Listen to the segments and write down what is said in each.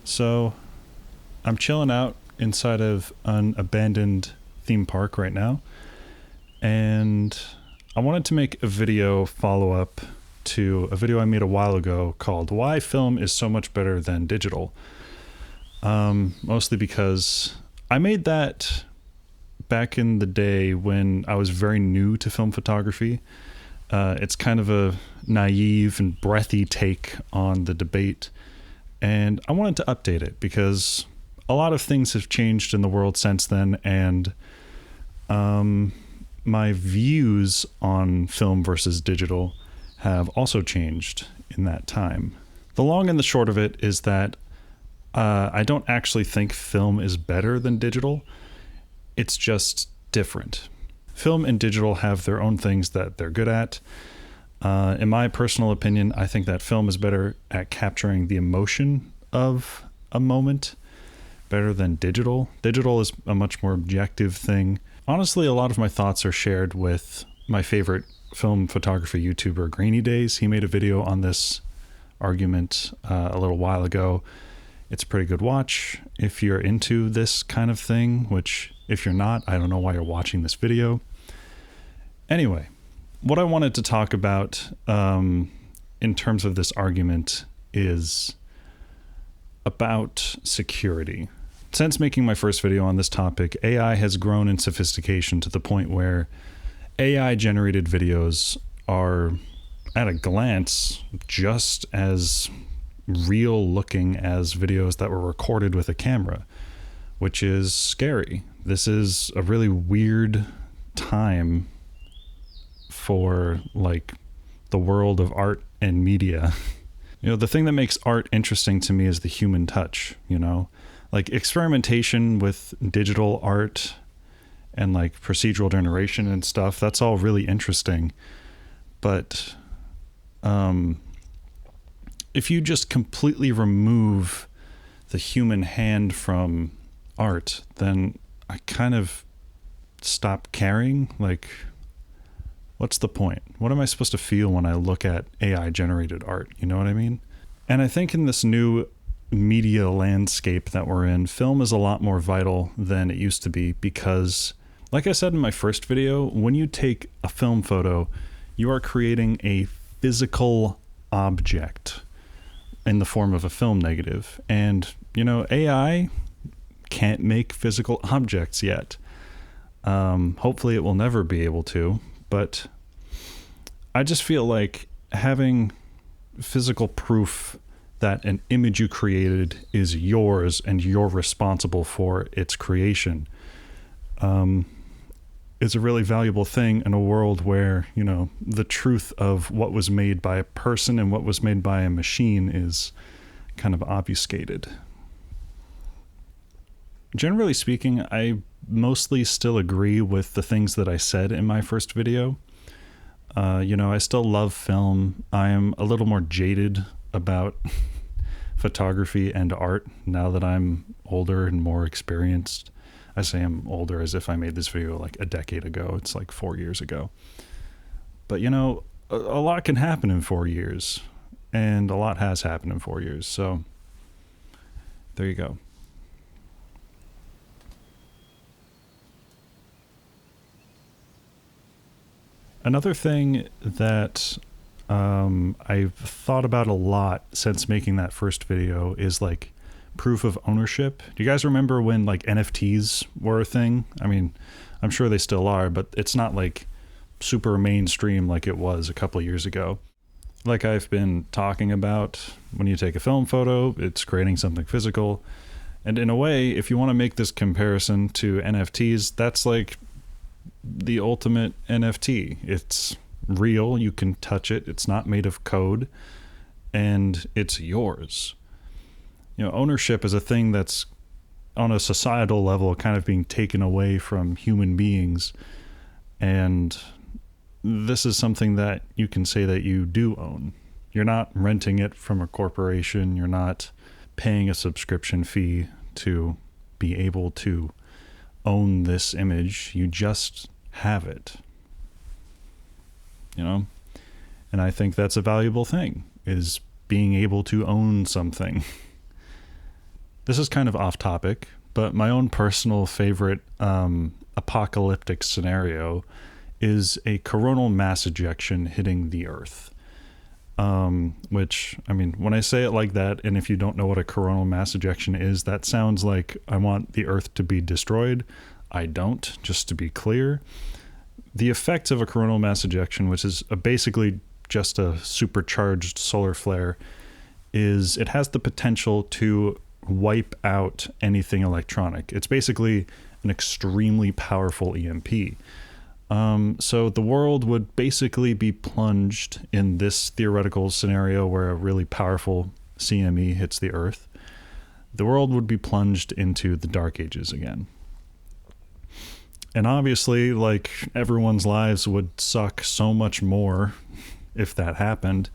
So I'm chilling out inside of an abandoned theme park right now, and I wanted to make a video follow-up to a video I made a while ago called Why Film is So Much Better Than Digital. Mostly because I made that back in the day when I was very new to film photography. It's kind of a naive and breathy take on the debate, and I wanted to update it because a lot of things have changed in the world since then, and my views on film versus digital have also changed in that time. The long and the short of it is that I don't actually think film is better than digital. It's just different. Film and digital have their own things that they're good at. In my personal opinion, I think that film is better at capturing the emotion of a moment, better than digital. Digital is a much more objective thing. Honestly, a lot of my thoughts are shared with my favorite film photography YouTuber, Grainy Days. He made a video on this argument a little while ago. It's a pretty good watch if you're into this kind of thing, which if you're not, I don't know why you're watching this video. Anyway, what I wanted to talk about in terms of this argument is about security. Since making my first video on this topic, AI has grown in sophistication to the point where AI-generated videos are, at a glance, just as real looking as videos that were recorded with a camera, which is scary. This is a really weird time for like the world of art and media. You know, the thing that makes art interesting to me is the human touch, you know? Like experimentation with digital art and like procedural generation and stuff, that's all really interesting. But if you just completely remove the human hand from art, then I kind of stop caring. Like, what's the point? What am I supposed to feel when I look at AI generated art? You know what I mean? And I think in this new media landscape that we're in, film is a lot more vital than it used to be because, like I said in my first video, when you take a film photo, you are creating a physical object in the form of a film negative. And, you know, AI can't make physical objects yet. Hopefully it will never be able to, but I just feel like having physical proof that an image you created is yours and you're responsible for its creation is a really valuable thing in a world where, you know, the truth of what was made by a person and what was made by a machine is kind of obfuscated. Generally speaking, I mostly still agree with the things that I said in my first video. You know, I still love film. I am a little more jaded about photography and art now that I'm older and more experienced. I say I'm older as if I made this video like a decade ago. It's like 4 years ago. But you know, a lot can happen in 4 years, and a lot has happened in 4 years. So there you go. Another thing that I've thought about a lot since making that first video is like proof of ownership. Do you guys remember when like NFTs were a thing? I mean, I'm sure they still are, but it's not like super mainstream like it was a couple of years ago. Like I've been talking about, when you take a film photo, it's creating something physical. And in a way, if you want to make this comparison to NFTs, that's like the ultimate NFT. It's real, you can touch it, it's not made of code, and it's yours. You know, ownership is a thing that's on a societal level kind of being taken away from human beings, and this is something that you can say that you do own. You're not renting it from a corporation, you're not paying a subscription fee to be able to own this image, you just have it. You know? And I think that's a valuable thing, is being able to own something. This is kind of off topic, but my own personal favorite apocalyptic scenario is a coronal mass ejection hitting the Earth. Which, I mean, when I say it like that, and if you don't know what a coronal mass ejection is, that sounds like I want the Earth to be destroyed. I don't, just to be clear. The effects of a coronal mass ejection, which is basically just a supercharged solar flare, is it has the potential to wipe out anything electronic. It's basically an extremely powerful EMP. So the world would basically be plunged in this theoretical scenario where a really powerful CME hits the Earth. The world would be plunged into the Dark Ages again. And obviously, like, everyone's lives would suck so much more if that happened.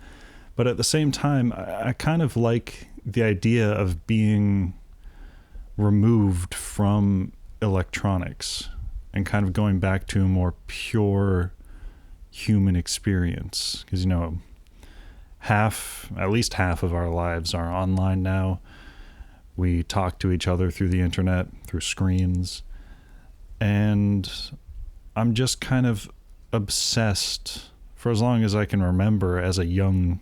But at the same time, I kind of like the idea of being removed from electronics and kind of going back to a more pure human experience. Because, you know, at least half of our lives are online now. We talk to each other through the internet, through screens. And I'm just kind of obsessed, for as long as I can remember as a young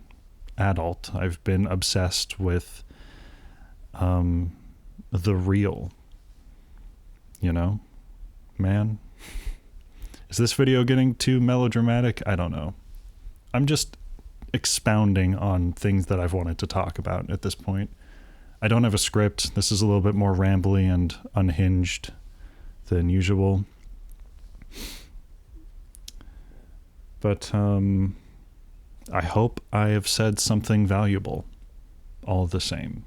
adult, I've been obsessed with the real, you know? Man, is this video getting too melodramatic? I don't know. I'm just expounding on things that I've wanted to talk about at this point. I don't have a script. This is a little bit more rambly and unhinged than usual. But I hope I have said something valuable all the same.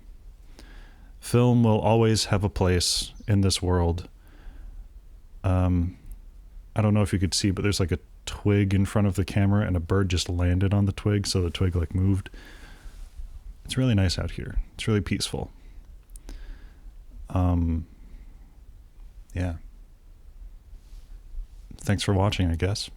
Film will always have a place in this world. I don't know if you could see, but there's like a twig in front of the camera and a bird just landed on the twig, so the twig like moved. It's really nice out here. It's really peaceful. Yeah. Thanks for watching, I guess.